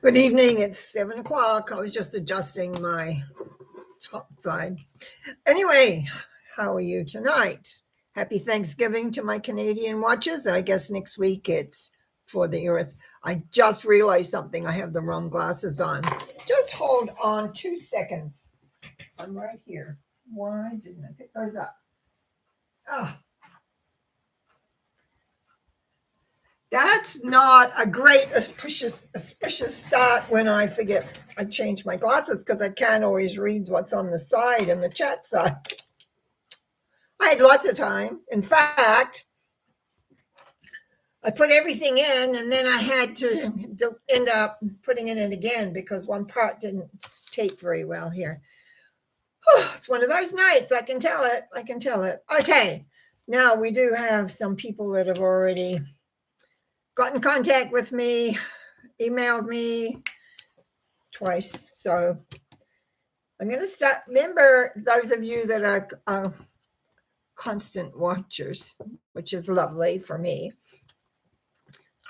Good evening. It's 7 o'clock. I was just adjusting my top side. Anyway, how are you tonight? Happy Thanksgiving to my Canadian watchers. I guess next week it's for the US. I just realized something. I have the wrong glasses on. Just hold on 2 seconds. I'm right here. Why didn't I pick those up? Oh, that's not a great auspicious start when I forget I changed my glasses because I can't always read what's on the side and the chat side. I had lots of time. In fact, I put everything in and then I had to end up putting it in again because one part didn't tape very well here. Oh, it's one of those nights. I can tell it. Okay. Now we do have some people that have already got in contact with me, emailed me twice. So I'm going to start. Remember, those of you that are constant watchers, which is lovely for me.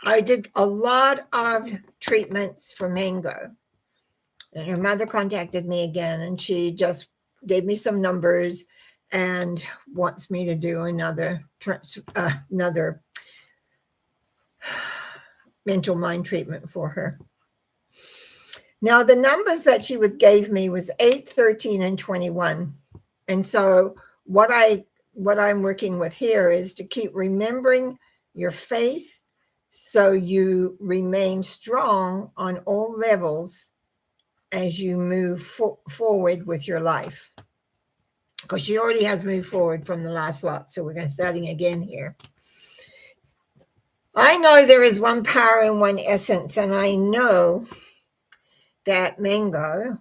I did a lot of treatments for Mango. And her mother contacted me again, and she just gave me some numbers and wants me to do another mental mind treatment for her. Now, the numbers that she gave me was 8, 13, and 21. And so what I'm working with here is to keep remembering your faith so you remain strong on all levels as you move forward with your life. Because she already has moved forward from the last lot. So we're going to starting again here. I know there is one power and one essence, and I know that Mango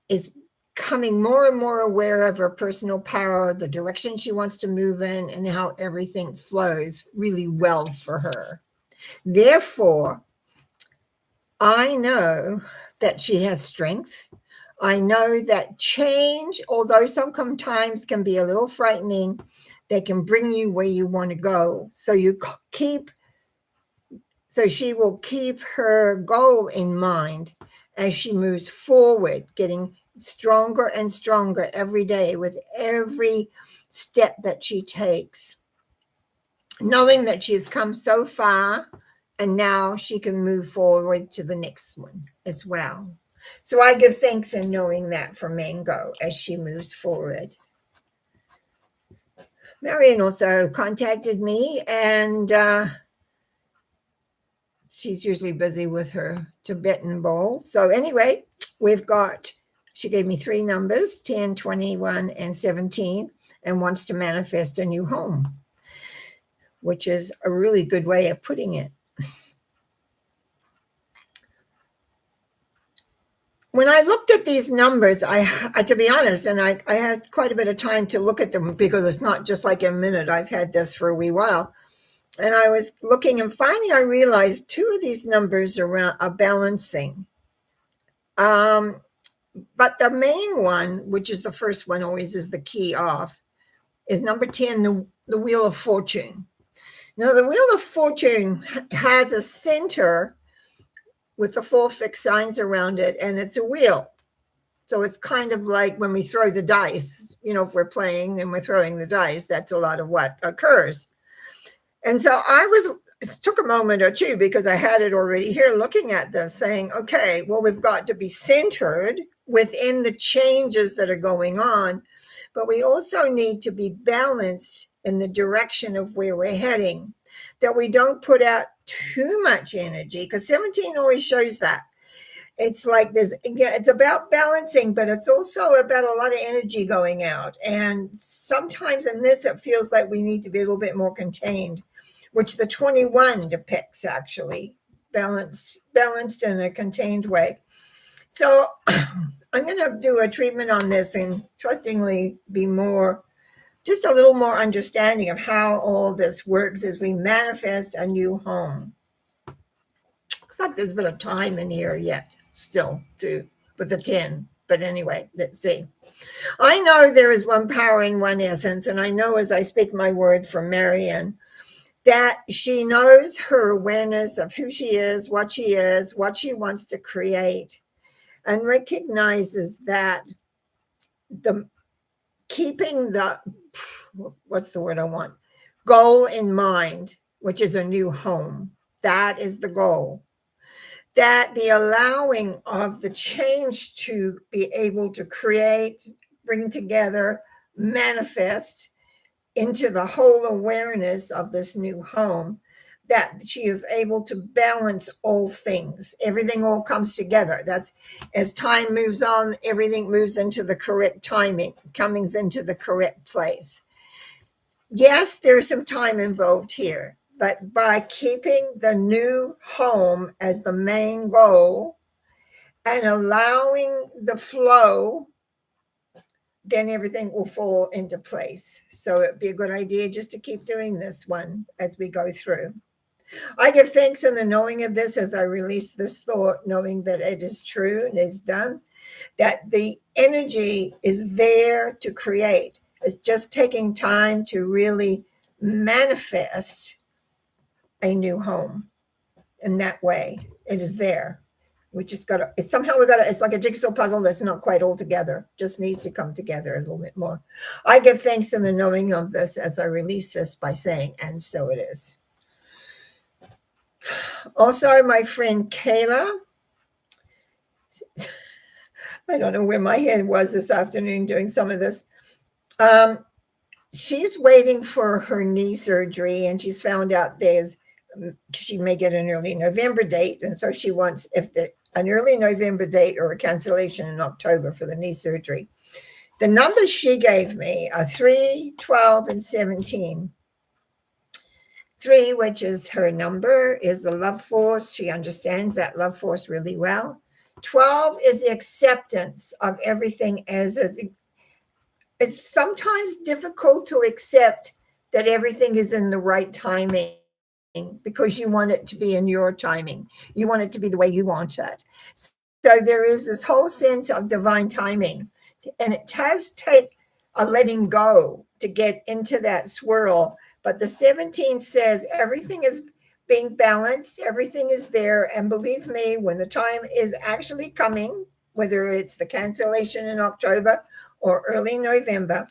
is becoming more and more aware of her personal power, the direction she wants to move in, and how everything flows really well for her. Therefore, I know that she has strength. I know that change, although sometimes can be a little frightening, they can bring you where you want to go. So she will keep her goal in mind as she moves forward, getting stronger and stronger every day with every step that she takes, knowing that she has come so far and now she can move forward to the next one as well. So I give thanks in knowing that for Mango as she moves forward. Marion also contacted me, and she's usually busy with her Tibetan bowl. So anyway, she gave me 3 numbers, 10, 21, and 17, and wants to manifest a new home, which is a really good way of putting it. When I looked at these numbers, I to be honest, and I had quite a bit of time to look at them because it's not just like a minute. I've had this for a wee while. And I was looking, and finally I realized 2 of these numbers are balancing. But the main one, which is the first one, always is the key off, is number 10, the Wheel of Fortune. Now, the Wheel of Fortune has a center with the 4 fixed signs around it, and it's a wheel. So it's kind of like when we throw the dice, if we're playing and we're throwing the dice, that's a lot of what occurs. And so it took a moment or two because I had it already here looking at this saying, okay, well, we've got to be centered within the changes that are going on, but we also need to be balanced in the direction of where we're heading, that we don't put out too much energy, because 17 always shows that. It's like it's about balancing, but it's also about a lot of energy going out. And sometimes in this, it feels like we need to be a little bit more contained, which the 21 depicts, actually, balanced in a contained way. So I'm going to do a treatment on this and trustingly be just a little more understanding of how all this works as we manifest a new home. Looks like there's a bit of time in here yet, still, too, with the 10. But anyway, let's see. I know there is one power and one essence, and I know as I speak my word for Marianne, that she knows her awareness of who she is, what she wants to create, and recognizes that the keeping the, what's the word I want, goal in mind, which is a new home. That is the goal. That the allowing of the change to be able to create, bring together, manifest into the whole awareness of this new home, that she is able to balance all things. Everything all comes together. That's, as time moves on, everything moves into the correct timing, coming into the correct place. Yes, there's some time involved here, but by keeping the new home as the main goal and allowing the flow, then everything will fall into place. So it'd be a good idea just to keep doing this one as we go through. I give thanks in the knowing of this as I release this thought, knowing that it is true and is done, that the energy is there to create. It's just taking time to really manifest a new home in that way. It is there. We just got to, it's somehow we got to, it's like a jigsaw puzzle that's not quite all together, just needs to come together a little bit more. I give thanks in the knowing of this as I release this by saying, and so it is. Also, my friend Kayla, I don't know where my head was this afternoon doing some of this. She's waiting for her knee surgery, and she's found out she may get an early November date. And so she wants an early November date or a cancellation in October for the knee surgery. The numbers she gave me are 3, 12, and 17. 3, which is her number, is the love force. She understands that love force really well. 12 is the acceptance of everything as it's sometimes difficult to accept that everything is in the right timing because you want it to be in your timing. You want it to be the way you want it. So there is this whole sense of divine timing, and it does take a letting go to get into that swirl. But the 17 says everything is being balanced, everything is there. And believe me, when the time is actually coming, whether it's the cancellation in October or early November,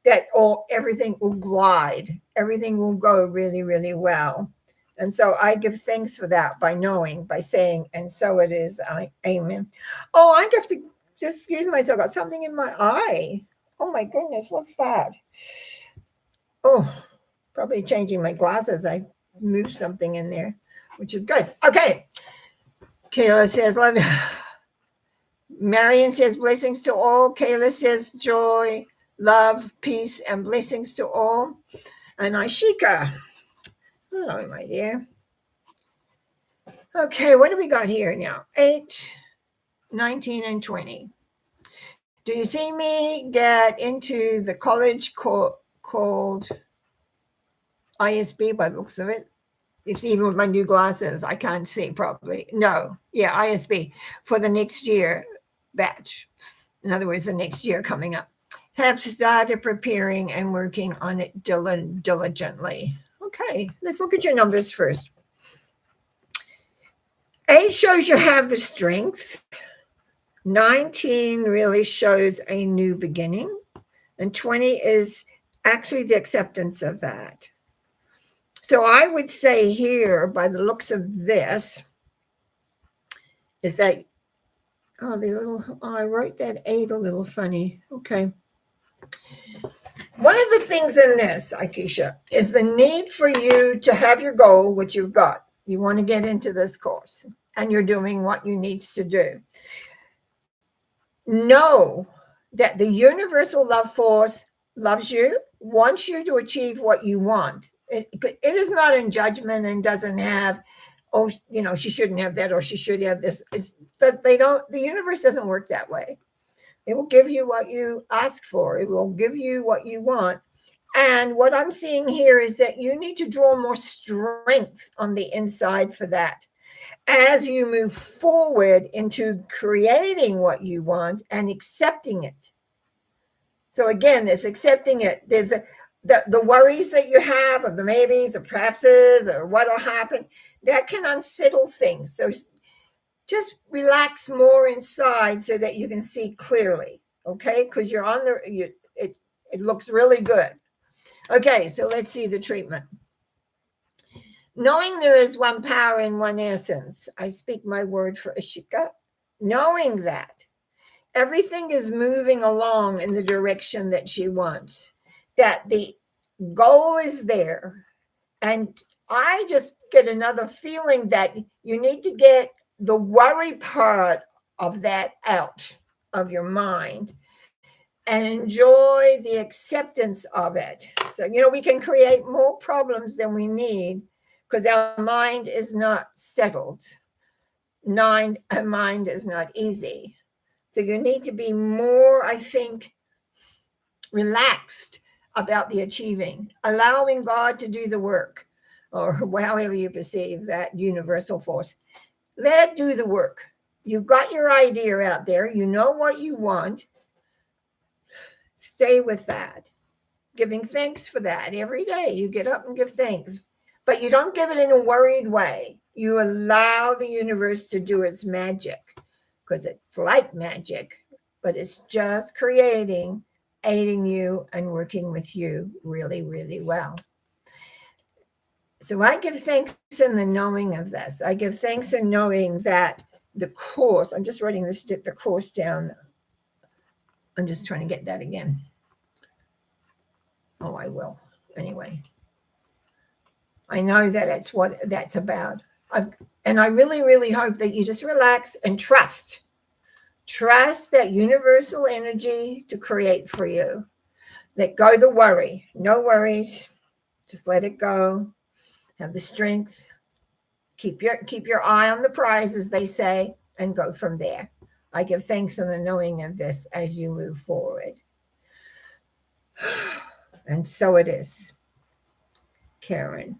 that everything will glide. Everything will go really, really well. And so I give thanks for that by knowing, by saying, and so it is. Amen. Oh, I have to just excuse myself. I got something in my eye. Oh my goodness, what's that? Oh, probably changing my glasses. I moved something in there, which is good. Okay. Kayla says, love you. Marion says, blessings to all. Kayla says, joy, love, peace, and blessings to all. And Ashika, hello, my dear. Okay, what do we got here now? 8, 19, and 20. Do you see me get into the college called ISB by the looks of it? It's even with my new glasses, I can't see properly. No, yeah, ISB for the next year batch. In other words, the next year coming up. Have started preparing and working on it diligently. Okay, let's look at your numbers first. 8 shows you have the strength. 19 really shows a new beginning. And 20 is actually the acceptance of that. So I would say here, by the looks of this, is that, I wrote that 8 a little funny. Okay. One of the things in this, Akeisha, is the need for you to have your goal, which you've got. You want to get into this course, and you're doing what you need to do. Know that the universal love force loves you, wants you to achieve what you want. It is not in judgment and doesn't have, oh, she shouldn't have that or she should have this. It's that the universe doesn't work that way. It will give you what you ask for. It will give you what you want. And what I'm seeing here is that you need to draw more strength on the inside for that as you move forward into creating what you want and accepting it. So again, there's accepting it. There's the worries that you have of the maybes, the perhapses, or what'll happen, that can unsettle things. So just relax more inside so that you can see clearly, okay? Because you're on the it looks really good. Okay, so let's see the treatment. Knowing there is one power in one essence, I speak my word for Ashika. Knowing that everything is moving along in the direction that she wants, that the goal is there. And I just get another feeling that you need to get the worry part of that out of your mind and enjoy the acceptance of it. So, we can create more problems than we need because our mind is not settled. Our mind is not easy. So you need to be more, I think, relaxed about the achieving, allowing God to do the work, or however you perceive that universal force. Let it do the work. You've got your idea out there. You know what you want. Stay with that. Giving thanks for that every day. You get up and give thanks, but you don't give it in a worried way. You allow the universe to do its magic because it's like magic, but it's just creating, aiding you, and working with you really, really well. So I give thanks in the knowing of this. I give thanks in knowing that the course, I'm just writing the course down. I'm just trying to get that again. Oh, I will. Anyway, I know that it's what that's about. And I really, really hope that you just relax and trust. Trust that universal energy to create for you. Let go the worry. No worries. Just let it go. Have the strength. Keep your eye on the prize, as they say, and go from there. I give thanks in the knowing of this as you move forward. And so it is. Karen.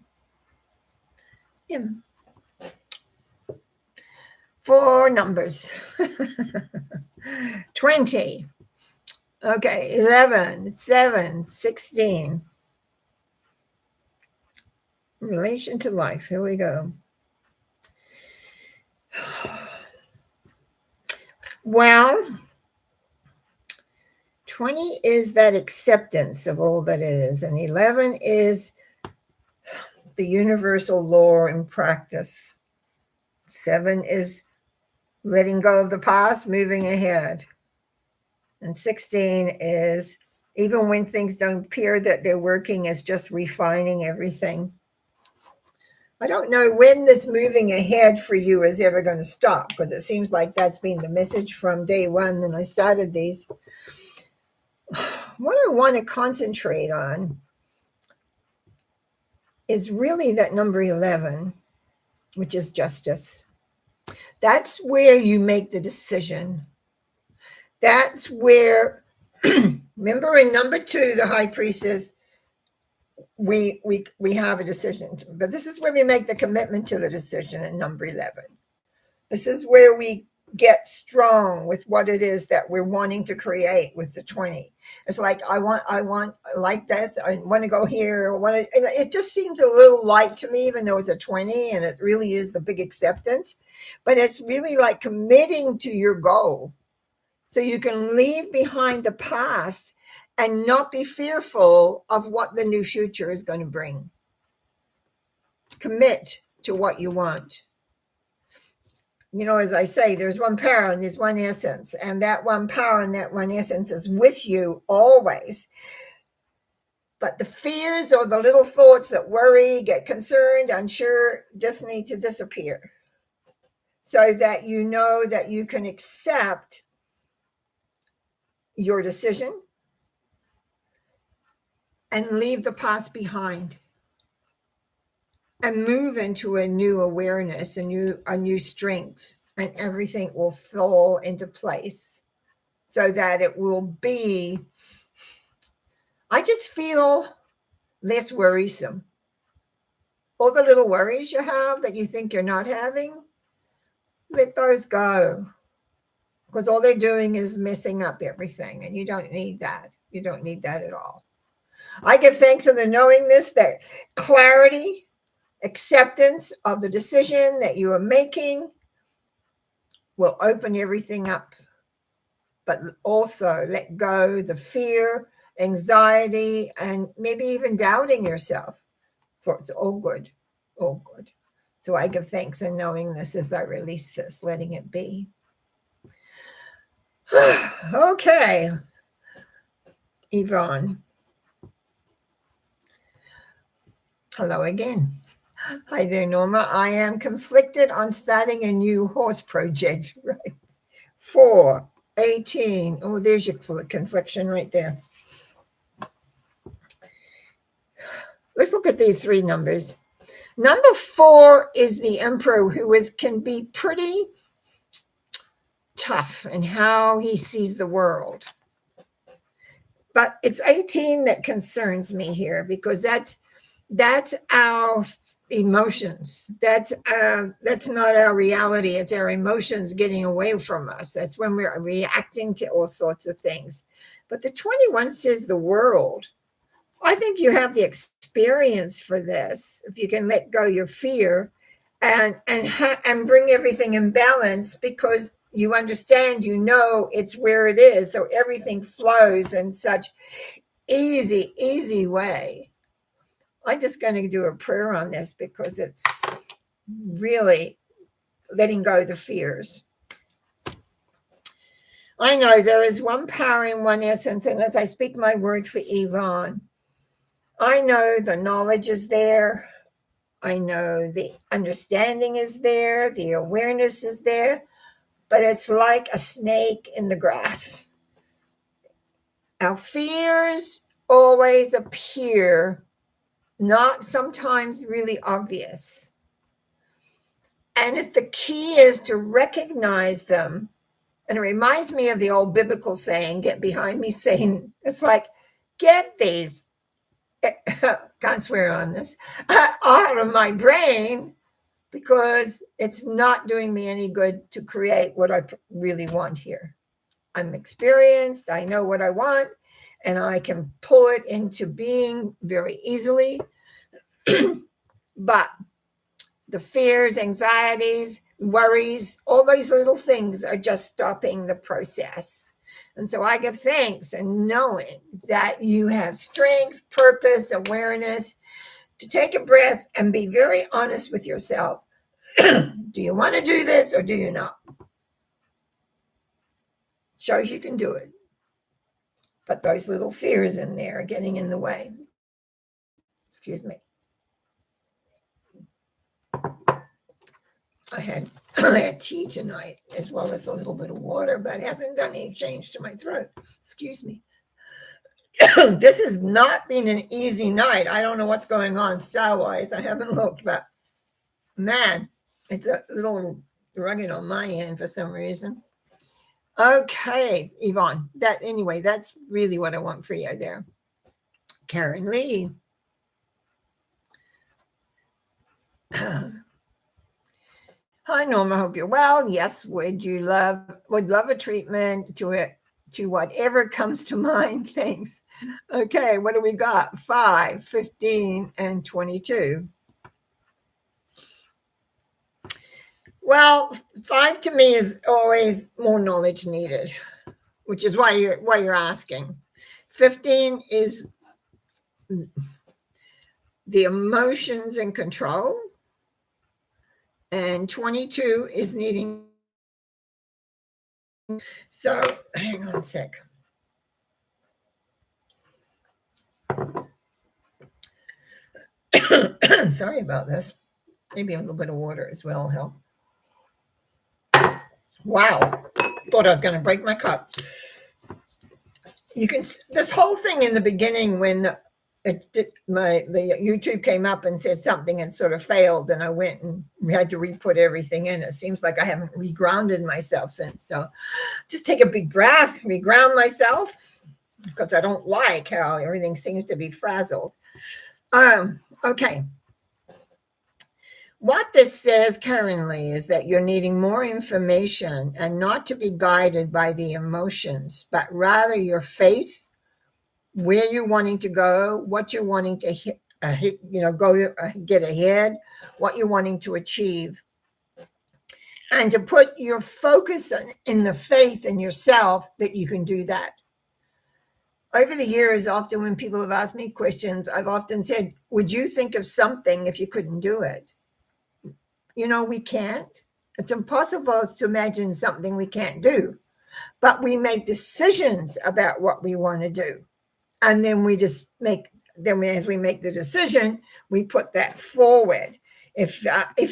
Him. 4 numbers. 20. Okay, 11, 7, 16. Relation to life. Here we go. Well, 20 is that acceptance of all that is, and 11 is the universal law in practice. 7 is letting go of the past, moving ahead. And 16 is even when things don't appear that they're working, it's just refining everything. I don't know when this moving ahead for you is ever going to stop, because it seems like that's been the message from day one when I started these. What I want to concentrate on is really that number 11, which is justice. That's where you make the decision. That's where, remember in number 2, the high priestess, we have a decision, but this is where we make the commitment to the decision in number 11. This is where we get strong with what it is that we're wanting to create with the 20. It's like, I want like this, I want to go here, it just seems a little light to me, even though it's a 20 and it really is the big acceptance, but it's really like committing to your goal. So you can leave behind the past and not be fearful of what the new future is going to bring. Commit to what you want. As I say, there's one power and there's one essence, and that one power and that one essence is with you always. But the fears or the little thoughts that worry, get concerned, unsure, just need to disappear so that you know that you can accept your decision and leave the past behind and move into a new awareness, a new strength, and everything will fall into place so that it will be, I just feel, less worrisome. All the little worries you have that you think you're not having, let those go, because all they're doing is messing up everything, and you don't need that. You don't need that at all. I give thanks in the knowingness that clarity, acceptance of the decision that you are making will open everything up, but also let go the fear, anxiety, and maybe even doubting yourself. For it's all good, all good. So I give thanks in knowing this as I release this, letting it be. Okay, Yvonne. Hello again. Hi there, Norma. I am conflicted on starting a new horse project. Right. 4, 18. Oh, there's your confliction right there. Let's look at these three numbers. Number 4 is the emperor, can be pretty tough in how he sees the world. But it's 18 that concerns me here, because that's our emotions. That's not our reality. It's our emotions getting away from us. That's when we're reacting to all sorts of things. But the 21 says the world. I think you have the experience for this. If you can let go your fear and bring everything in balance, because you understand, it's where it is. So everything flows in such easy way. I'm just going to do a prayer on this, because it's really letting go the fears. I know there is one power in one essence, and as I speak my word for Yvonne, I know the knowledge is there. I know the understanding is there. The awareness is there, but it's like a snake in the grass. Our fears always appear not sometimes really obvious. And if the key is to recognize them, and it reminds me of the old biblical saying, get behind me, Satan. It's like, get these, can't swear on this, out of my brain, because it's not doing me any good to create what I really want here. I'm experienced, I know what I want, and I can pull it into being very easily. But the fears, anxieties, worries, all these little things are just stopping the process. And so I give thanks and knowing that you have strength, purpose, awareness to take a breath and be very honest with yourself. Do you want to do this or do you not? Shows you can do it. But those little fears in there are getting in the way. Excuse me. I had tea tonight, as well as a little bit of water, but it hasn't done any change to my throat. Excuse me. This has not been an easy night. I don't know what's going on style-wise. I haven't looked, but man, it's a little rugged on my end for some reason. Okay, Yvonne, that's really what I want for you there. Karen Lee. Hi, Norma. Hope you're well. Yes, would love a treatment to whatever comes to mind. Thanks. Okay, what do we got? 5, 15, and 22. Well, 5 to me is always more knowledge needed, which is why you're asking. 15 is the emotions and control, and 22 is needing. So hang on a sec. Sorry about this. Maybe a little bit of water as well will help. Wow, thought I was going to break my cup. You can, this whole thing in the beginning, when the YouTube came up and said something and sort of failed, and I went and we had to re-put everything in. It seems like I haven't regrounded myself since. So just take a big breath, reground myself, because I don't like how everything seems to be frazzled. Okay. What this says currently is that you're needing more information, and not to be guided by the emotions, but rather your faith, where you're wanting to go, what you're wanting to go to get ahead, what you're wanting to achieve, and to put your focus in the faith in yourself that you can do that. Over the years, often when people have asked me questions, I've often said, would you think of something if you couldn't do it? We can't. It's impossible to imagine something we can't do, but we make decisions about what we want to do. And then as we make the decision, we put that forward. If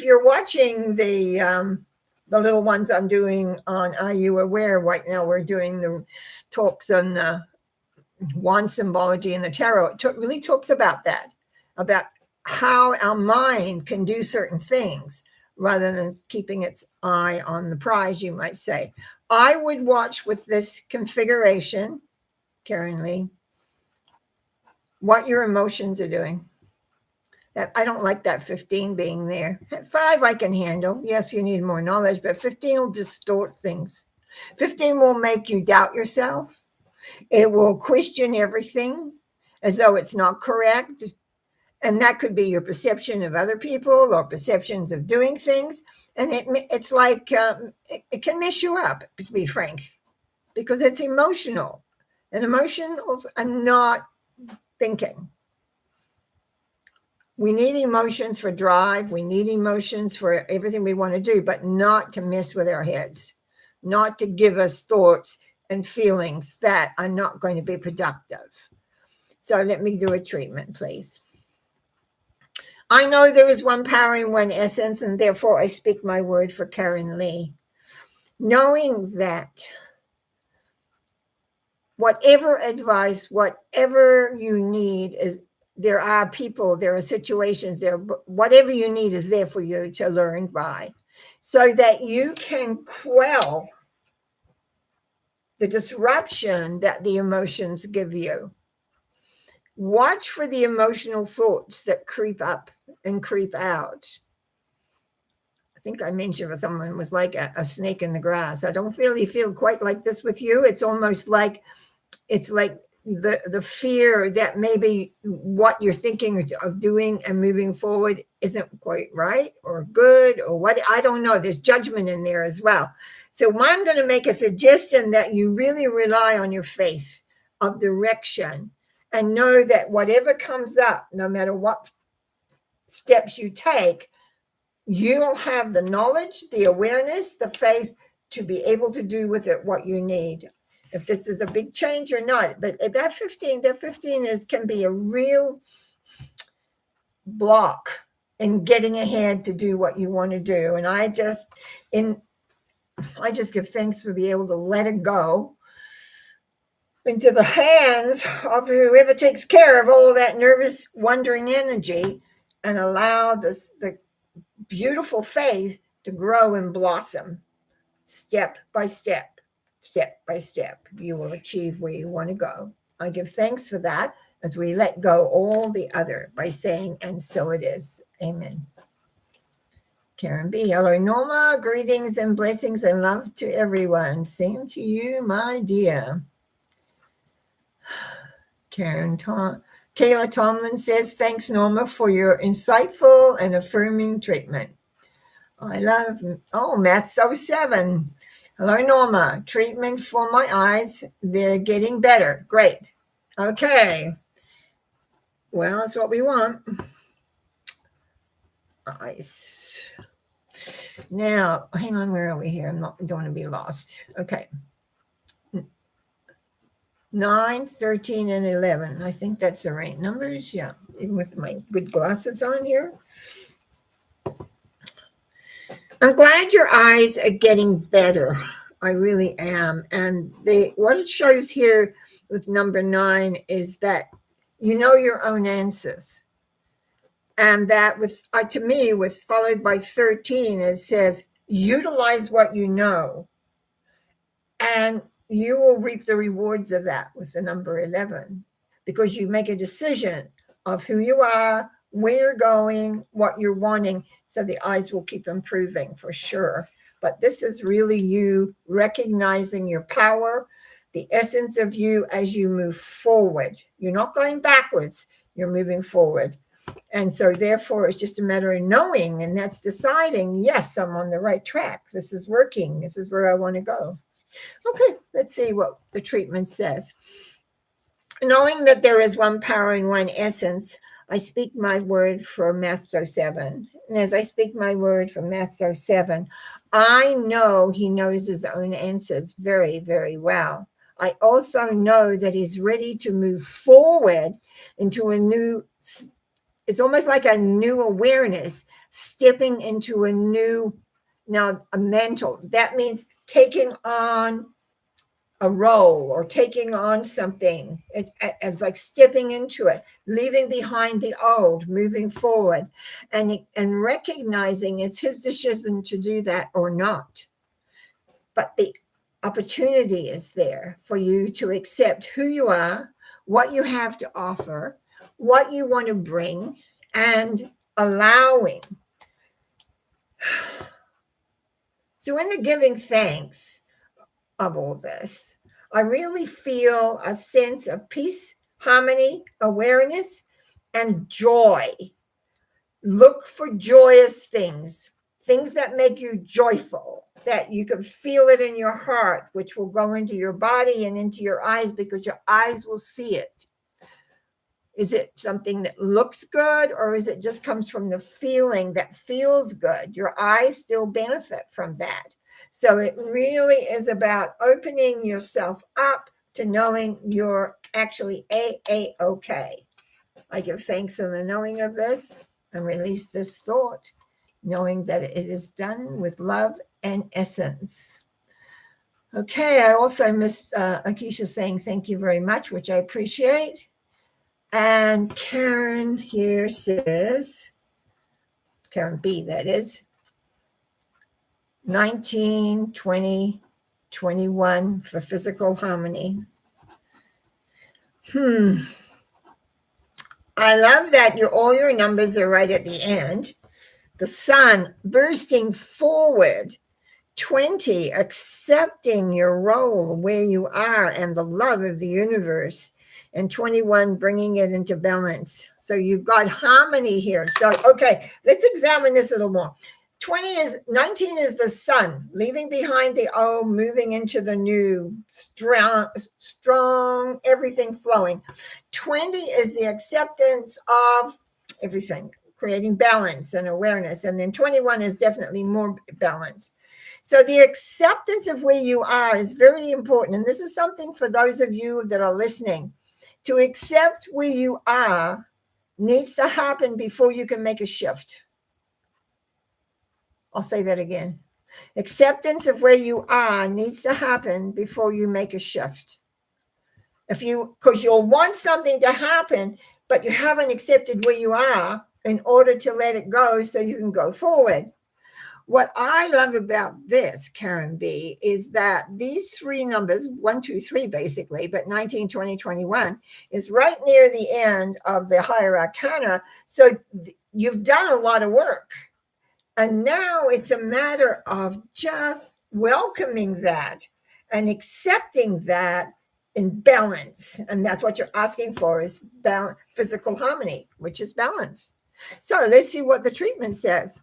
you're watching the little ones I'm doing on Are You Aware right now, we're doing the talks on the wand symbology and the tarot. It really talks about that, about how our mind can do certain things rather than keeping its eye on the prize, you might say. I would watch with this configuration, Karen Lee, what your emotions are doing. That I don't like that 15 being there. 5 I can handle. Yes, you need more knowledge, but 15 will distort things. 15 will make you doubt yourself. It will question everything as though it's not correct. And that could be your perception of other people or perceptions of doing things. And it's like it can mess you up, to be frank, because it's emotional. And emotions are not thinking. We need emotions for drive. We need emotions for everything we want to do, but not to mess with our heads, not to give us thoughts and feelings that are not going to be productive. So let me do a treatment, please. I know there is one power in one essence, and therefore I speak my word for Karen Lee. Knowing that whatever advice, whatever you need there are people, there are situations there, whatever you need is there for you to learn by, so that you can quell the disruption that the emotions give you. Watch for the emotional thoughts that creep up and creep out. I think I mentioned someone was like a snake in the grass. I don't really feel quite like this with you. It's almost like the fear that maybe what you're thinking of doing and moving forward isn't quite right or good or what, I don't know. There's judgment in there as well. So I'm going to make a suggestion that you really rely on your faith of direction and know that whatever comes up, no matter what steps you take, you'll have the knowledge, the awareness, the faith to be able to do with it what you need. If this is a big change or not, but that 15 can be a real block in getting ahead to do what you want to do. And I just give thanks for being able to let it go into the hands of whoever takes care of all of that nervous, wandering energy, and allow the beautiful faith to grow and blossom step by step. Step by step, you will achieve where you want to go. I give thanks for that as we let go all the other by saying, and so it is. Amen. Karen B. Hello, Norma. Greetings and blessings and love to everyone. Same to you, my dear. Kayla Tomlin says, thanks, Norma, for your insightful and affirming treatment. Math 07. Hello, Norma. Treatment for my eyes. They're getting better. Great. Okay. Well, that's what we want. Eyes. Now, hang on. Where are we here? Don't want to be lost. Okay. 9, 13, and 11. I think that's the right numbers. Yeah. Even with my good glasses on here. I'm glad your eyes are getting better. I really am. And what it shows here with number 9 is that you know your own answers. And that to me, followed by 13, it says, utilize what you know. And you will reap the rewards of that with the number 11, because you make a decision of who you are, where you're going, what you're wanting. So the eyes will keep improving for sure. But this is really you recognizing your power, the essence of you as you move forward. You're not going backwards, you're moving forward. And so therefore it's just a matter of knowing, and that's deciding, yes, I'm on the right track. This is working. This is where I want to go. Okay, let's see what the treatment says. Knowing that there is one power and one essence, I speak my word for Master 7. And as I speak my word for Master 7, I know he knows his own answers very, very well. I also know that he's ready to move forward into a new, it's almost like a new awareness, stepping into a new, now a mental. That means taking on a role or taking on something. It's like stepping into it, leaving behind the old, moving forward, and recognizing it's his decision to do that or not. But the opportunity is there for you to accept who you are, what you have to offer, what you want to bring, and allowing. So in the giving thanks of all this, I really feel a sense of peace, harmony, awareness, and joy. Look for joyous things, things that make you joyful, that you can feel it in your heart, which will go into your body and into your eyes because your eyes will see it. Is it something that looks good, or is it just comes from the feeling that feels good? Your eyes still benefit from that. So it really is about opening yourself up to knowing you're actually A-OK. I give thanks in the knowing of this and release this thought, knowing that it is done with love and essence. Okay, I also missed Akisha saying thank you very much, which I appreciate. And Karen here says, Karen B, that is, 19, 20, 21 for physical harmony. I love that all your numbers are right at the end. The sun bursting forward. 20, accepting your role where you are and the love of the universe. And 21, bringing it into balance. So you've got harmony here. So, okay, let's examine this a little more. 19 is the sun, leaving behind the old, moving into the new, strong, everything flowing. 20 is the acceptance of everything, creating balance and awareness. And then 21 is definitely more balance. So the acceptance of where you are is very important. And this is something for those of you that are listening. To accept where you are needs to happen before you can make a shift. I'll say that again. Acceptance of where you are needs to happen before you make a shift. Because you'll want something to happen, but you haven't accepted where you are in order to let it go so you can go forward. What I love about this, Karen B, is that these three numbers, 1, 2, 3, basically, but 19, 20, 21 is right near the end of the higher arcana. So you've done a lot of work. And now it's a matter of just welcoming that and accepting that in balance. And that's what you're asking for, is physical harmony, which is balance. So let's see what the treatment says.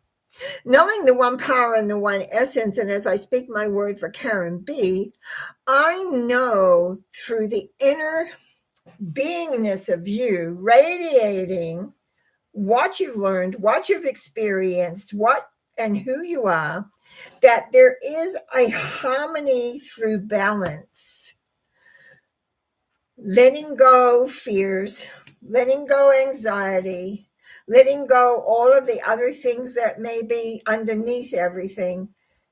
Knowing the one power and the one essence, and as I speak my word for Karen B, I know through the inner beingness of you radiating what you've learned, what you've experienced, what and who you are, that there is a harmony through balance. Letting go fears, letting go anxiety, letting go all of the other things that may be underneath everything,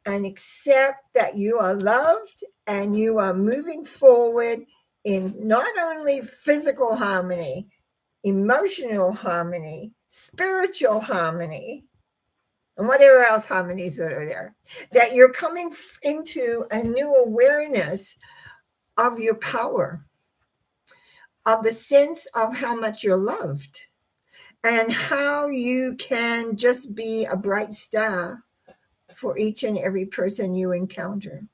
and accept that you are loved and you are moving forward in not only physical harmony, emotional harmony, spiritual harmony, and whatever else harmonies that are there, that you're coming into a new awareness of your power, of the sense of how much you're loved, and how you can just be a bright star for each and every person you encounter.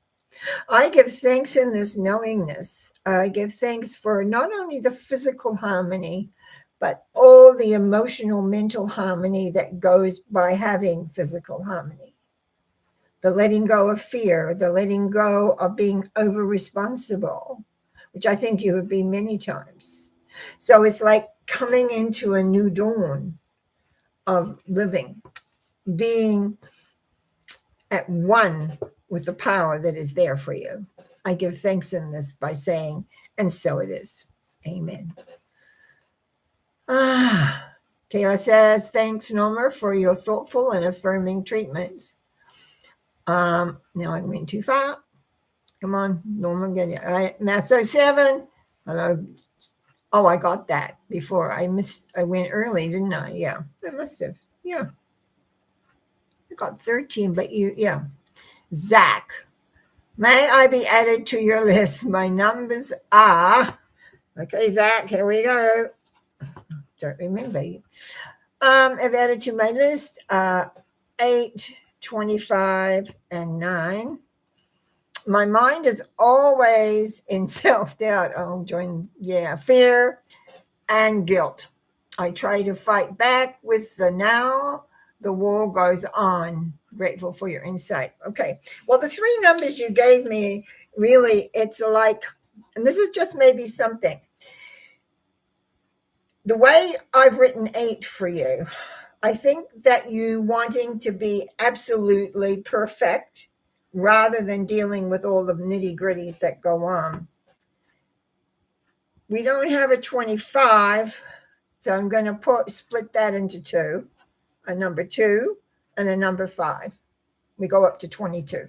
I give thanks in this knowingness. I give thanks for not only the physical harmony, but all the emotional, mental harmony that goes by having physical harmony. The letting go of fear, the letting go of being over responsible, which I think you have been many times. So it's like coming into a new dawn of living, being at one with the power that is there for you. I give thanks in this by saying, and so it is. Amen. Kayla says, thanks, Norma, for your thoughtful and affirming treatments. Now I went too far. Come on, Norma, get it. Math 07. Hello. Oh, I got that before. I went early, didn't I? Yeah, I must have. Yeah. I got 13, but yeah. Zach, may I be added to your list? My numbers are, okay, Zach, here we go. Don't remember you. I've added to my list 8, 25, and 9. My mind is always in self-doubt. Fear and guilt. I try to fight back with the now. The war goes on. Grateful for your insight. Okay. Well, the 3 numbers you gave me, really, it's like, and this is just maybe something. The way I've written 8 for you, I think that you wanting to be absolutely perfect rather than dealing with all the nitty gritties that go on. We don't have a 25, so I'm going to split that into 2, a number 2 and a number 5. We go up to 22.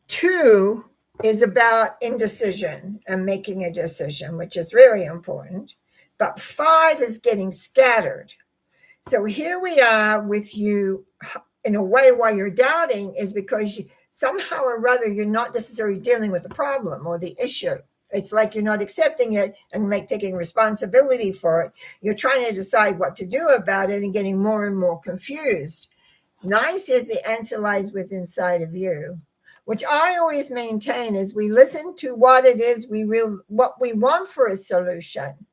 2 is about indecision and making a decision, which is very important. But 5 is getting scattered. So here we are with you in a way why you're doubting is because somehow or other you're not necessarily dealing with the problem or the issue. It's like you're not accepting it and taking responsibility for it. You're trying to decide what to do about it and getting more and more confused. 9 says the answer lies within inside of you, which I always maintain is we listen to what it is what we want for a solution.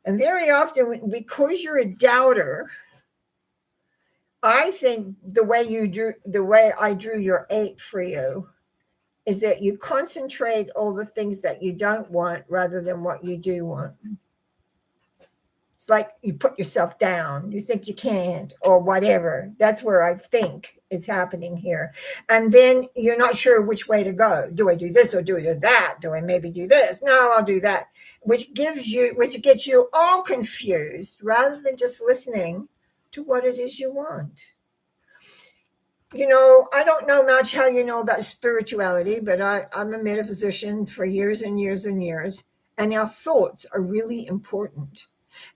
And very often, because you're a doubter, I think the way I drew your 8 for you is that you concentrate all the things that you don't want rather than what you do want. It's like you put yourself down. You think you can't or whatever. That's where I think is happening here. And then you're not sure which way to go. Do I do this or do I do that? Do I maybe do this? No, I'll do that. Which gets you all confused rather than just listening to what it is you want. I don't know much how you know about spirituality, but I'm a metaphysician for years and years and years, and our thoughts are really important.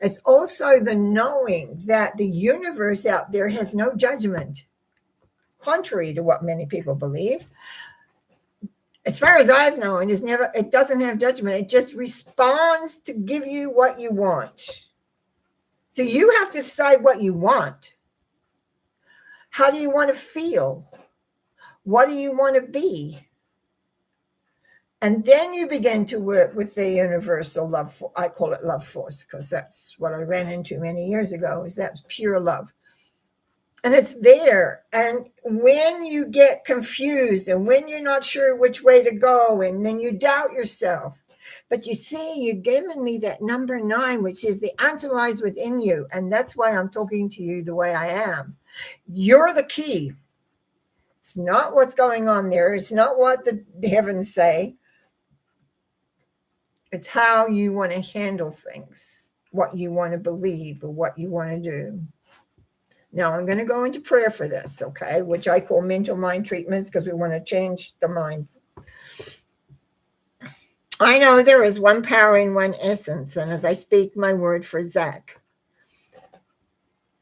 It's also the knowing that the universe out there has no judgment, contrary to what many people believe. As far as I've known, it doesn't have judgment. It just responds to give you what you want. So you have to decide what you want. How do you want to feel? What do you want to be? And then you begin to work with the universal love. I call it love force because that's what I ran into many years ago, is that pure love. And it's there. And when you get confused and when you're not sure which way to go, and then you doubt yourself, but you see, you've given me that number 9, which is the answer lies within you. And that's why I'm talking to you the way I am. You're the key. It's not what's going on there. It's not what the heavens say. It's how you want to handle things, what you want to believe or what you want to do. Now, I'm going to go into prayer for this, okay, which I call mental mind treatments because we want to change the mind. I know there is one power in one essence, and as I speak my word for Zach,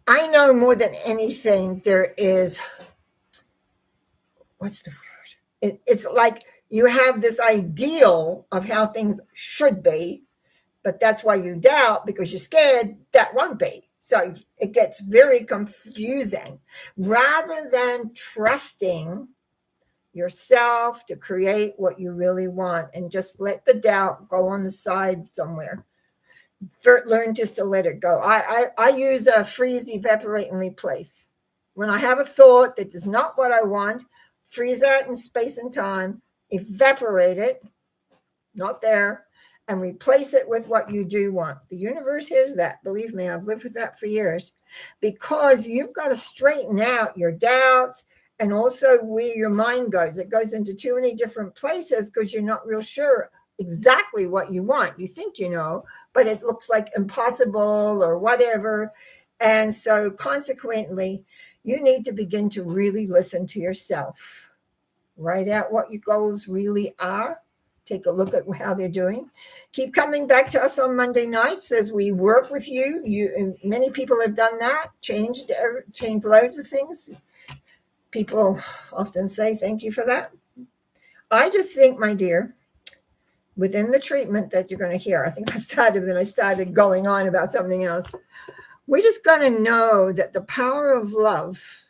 I know more than anything there is, what's the word? It's like you have this ideal of how things should be, but that's why you doubt, because you're scared that won't be. So it gets very confusing. Rather than trusting yourself to create what you really want, and just let the doubt go on the side somewhere. Learn just to let it go. I use a freeze, evaporate, and replace. When I have a thought that is not what I want, freeze that in space and time, evaporate it, not there, and replace it with what you do want. The universe hears that. Believe me, I've lived with that for years, because you've got to straighten out your doubts and also where your mind goes. It goes into too many different places because you're not real sure exactly what you want. You think you know, but it looks like impossible or whatever. And so consequently, you need to begin to really listen to yourself. Write out what your goals really are. Take a look at how they're doing. Keep coming back to us on Monday nights as we work with you. And many people have done that, changed loads of things. People often say thank you for that. I just think, my dear, within the treatment that you're going to hear, I think I started going on about something else. We're just going to know that the power of love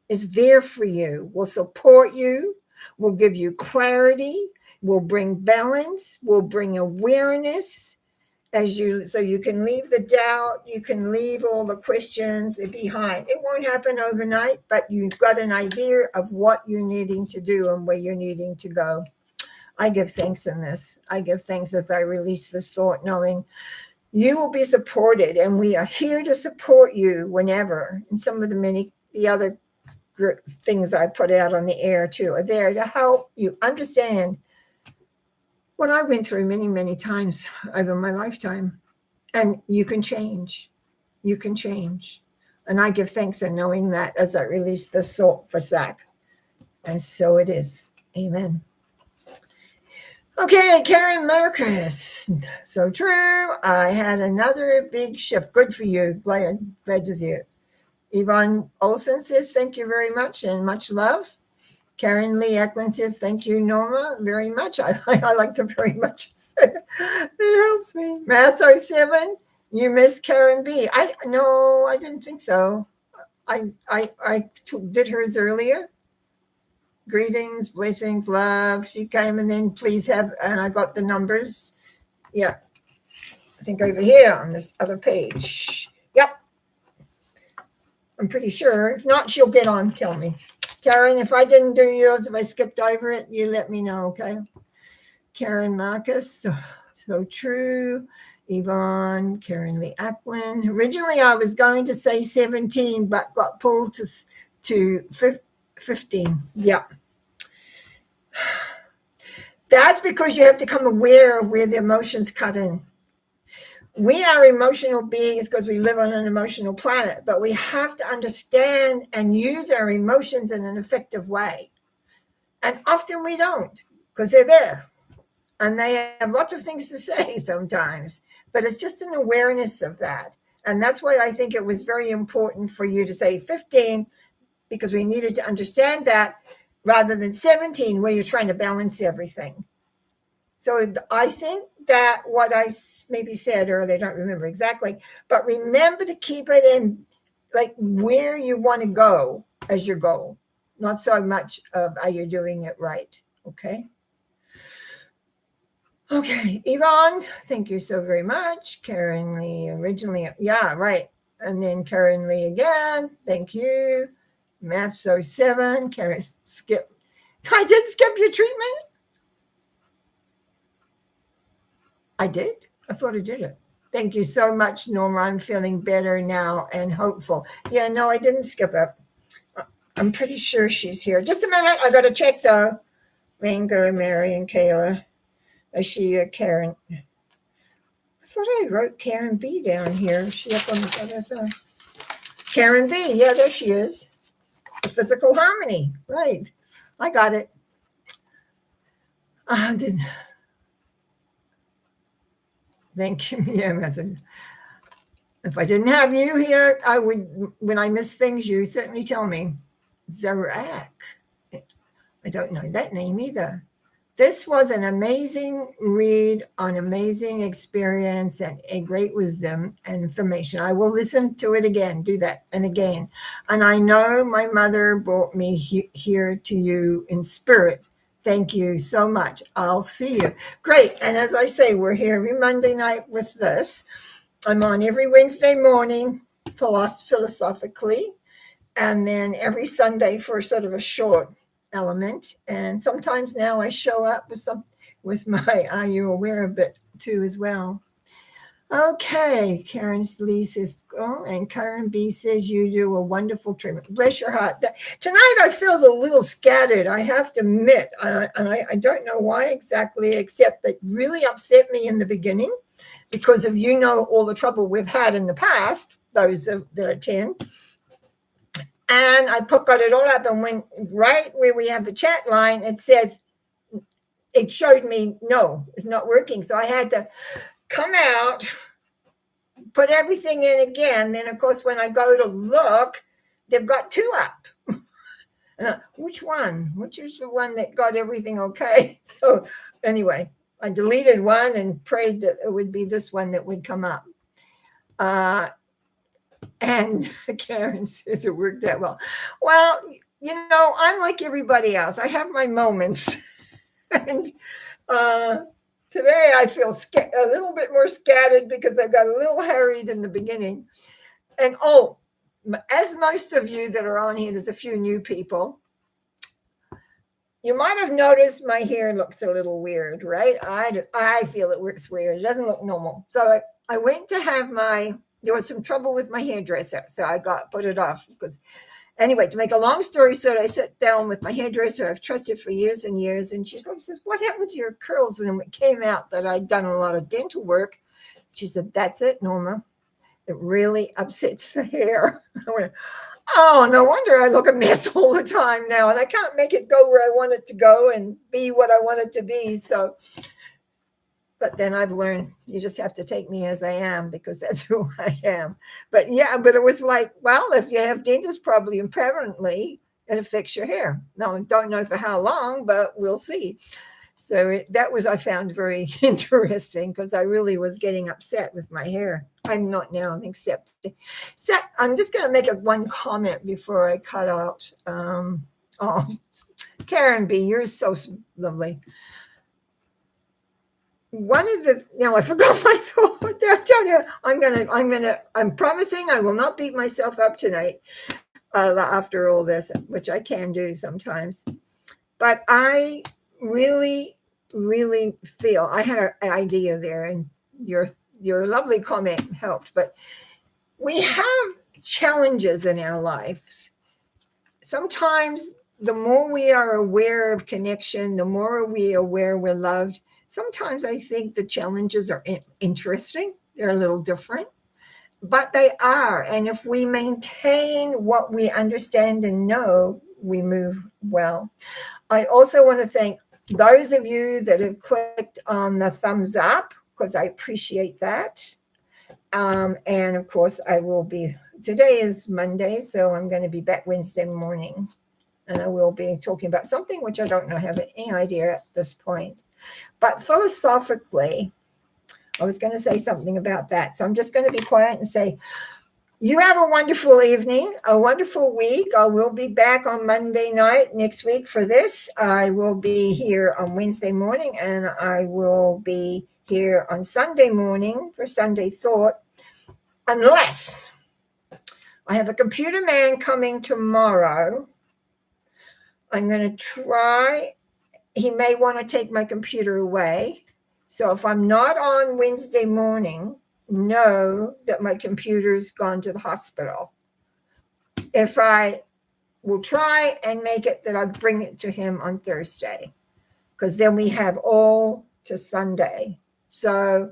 is there for you, will support you, will give you clarity, will bring balance, will bring awareness so you can leave the doubt, you can leave all the questions behind. It won't happen overnight, but you've got an idea of what you're needing to do and where you're needing to go. I give thanks in this. I give thanks as I release this thought, knowing you will be supported, and we are here to support you whenever. And some of the other things I put out on the air too are there to help you understand what I went through many, many times over my lifetime. And you can change. You can change. And I give thanks in knowing that as I release this thought for Zach. And so it is. Amen. Okay, Karen Marcus. So true. I had another big shift. Good for you. Glad to see it. Yvonne Olson says, thank you very much and much love. Karen Lee Eklund says, thank you, Norma, very much. I like them very much. It helps me. Math 07, you missed Karen B. No, I didn't think so. I did hers earlier. Greetings, blessings, love. She came and then and I got the numbers. Yeah. I think over here on this other page. Yep. I'm pretty sure. If not, she'll get on. Tell me. Karen, if I didn't do yours, if I skipped over it, you let me know, okay? Karen Marcus, so true. Yvonne, Karen Lee Ackland. Originally, I was going to say 17, but got pulled to 15. Yeah. That's because you have to come aware of where the emotions cut in. We are emotional beings because we live on an emotional planet, but we have to understand and use our emotions in an effective way. And often we don't, because they're there. And they have lots of things to say sometimes, but it's just an awareness of that. And that's why I think it was very important for you to say 15, because we needed to understand that, rather than 17, where you're trying to balance everything. So I think that what I maybe said earlier, I don't remember exactly, but remember to keep it in like where you want to go as your goal, not so much of are you doing it right, okay? Okay, Yvonne, thank you so very much. Karen Lee originally, yeah, right. And then Karen Lee again, thank you. Math 07, Karen skip. I did skip your treatment? I did? I thought I did it. Thank you so much, Norma. I'm feeling better now and hopeful. Yeah, no, I didn't skip it. I'm pretty sure she's here. Just a minute. I got to check, though. Rango, Mary, and Kayla. Ashia, Karen. I thought I wrote Karen B down here. Is she up on the other side? Karen B. Yeah, there she is. The physical harmony. Right. I got it. Thank you. Yeah, if I didn't have you here, I would, when I miss things, you certainly tell me. Zarak. I don't know that name either. This was an amazing read on amazing experience and a great wisdom and information. I will listen to it again, do that and again. And I know my mother brought me here to you in spirit. Thank you so much. I'll see you. Great. And as I say, we're here every Monday night with this. I'm on every Wednesday morning, philosophically, and then every Sunday for sort of a short element. And sometimes now I show up with my Are You Aware of It too as well. Okay, Karen Lee says, oh, and Karen B says you do a wonderful treatment. Bless your heart. Tonight I feel a little scattered, I have to admit, and I don't know why exactly, except that really upset me in the beginning because of all the trouble we've had in the past, those that attend. And I got it all up, and when right where we have the chat line, it showed me, no, it's not working. So I had to come out, put everything in again. Then, of course, when I go to look, they've got two up. Which one? Which is the one that got everything okay? So anyway, I deleted one and prayed that it would be this one that would come up. And Karen says it worked out well. Well, I'm like everybody else. I have my moments. And today I feel a little bit more scattered because I got a little harried in the beginning. And as most of you that are on here, there's a few new people. You might have noticed my hair looks a little weird, right? I feel it looks weird. It doesn't look normal. So I went to have there was some trouble with my hairdresser, so I put it off. Because anyway, to make a long story short, I sat down with my hairdresser I've trusted for years and years, and she says, "What happened to your curls?" And it came out that I'd done a lot of dental work. She said, "That's it, Norma. It really upsets the hair." I went, "Oh, no wonder I look a mess all the time now, and I can't make it go where I want it to go and be what I want it to be." So. But then I've learned you just have to take me as I am because that's who I am. But it was like, well, if you have dentist problem permanently, it affects your hair. Now, I don't know for how long, but we'll see. So I found very interesting because I really was getting upset with my hair. I'm not now, I'm accepting. So I'm just going to make one comment before I cut out. Karen B., you're so lovely. One of now I forgot my thought. I'll tell you, I'm promising I will not beat myself up tonight after all this, which I can do sometimes. But I really, really feel I had an idea there, and your lovely comment helped. But we have challenges in our lives. Sometimes the more we are aware of connection, the more we are aware we're loved. Sometimes I think the challenges are interesting. They're a little different, but they are. And if we maintain what we understand and know, we move well. I also want to thank those of you that have clicked on the thumbs up, because I appreciate that. And of course, today is Monday, so I'm going to be back Wednesday morning. And I will be talking about something which I don't know, have any idea at this point. But philosophically, I was going to say something about that. So I'm just going to be quiet and say, you have a wonderful evening, a wonderful week. I will be back on Monday night next week for this. I will be here on Wednesday morning, and I will be here on Sunday morning for Sunday Thought, unless I have a computer man coming tomorrow. I'm going to try. He may want to take my computer away. So if I'm not on Wednesday morning, know that my computer's gone to the hospital. If I will try and make it that I'll bring it to him on Thursday, because then we have all to Sunday. So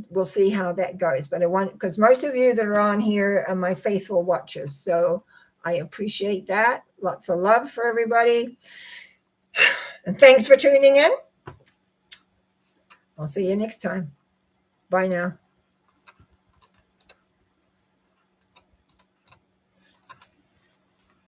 we'll see how that goes. But because most of you that are on here are my faithful watchers. So I appreciate that. Lots of love for everybody. And thanks for tuning in. I'll see you next time. Bye now.